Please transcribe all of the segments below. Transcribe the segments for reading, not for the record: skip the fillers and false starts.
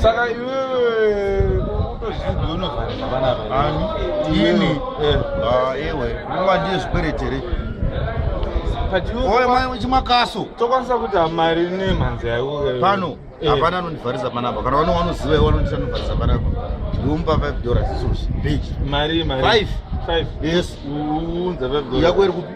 Saka iwewe utozvidzwa unovharisa vana ini ewe nguva ndiye zvikweretere chimakaso tokwanisa kuti hamari nemhanza yako pano hapana anondivharisa panapa kana vano vanoziva iwe vanoti anovharisa panapa ndimupa $5 isosi page mari 5 yes unza $5 yako iri kupi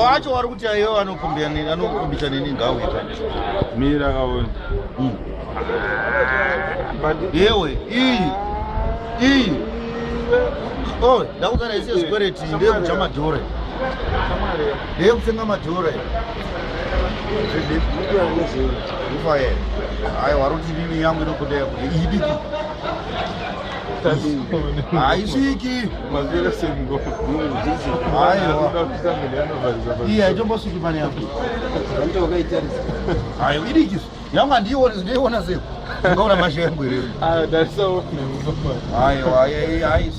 wacho vari kuti aiyo anokombisa nini ngauye mira kaona yewe iyi ndakutana ise zikwereti ndeyekuja madhora ndeyekutsenga madhora ufaye hayi wari kuti mimi yangu inokoda idiki haisviki iya itombosviki pane yako hayi idiki yangu handiyeiona seko ungaona masha yangu ireyo hayi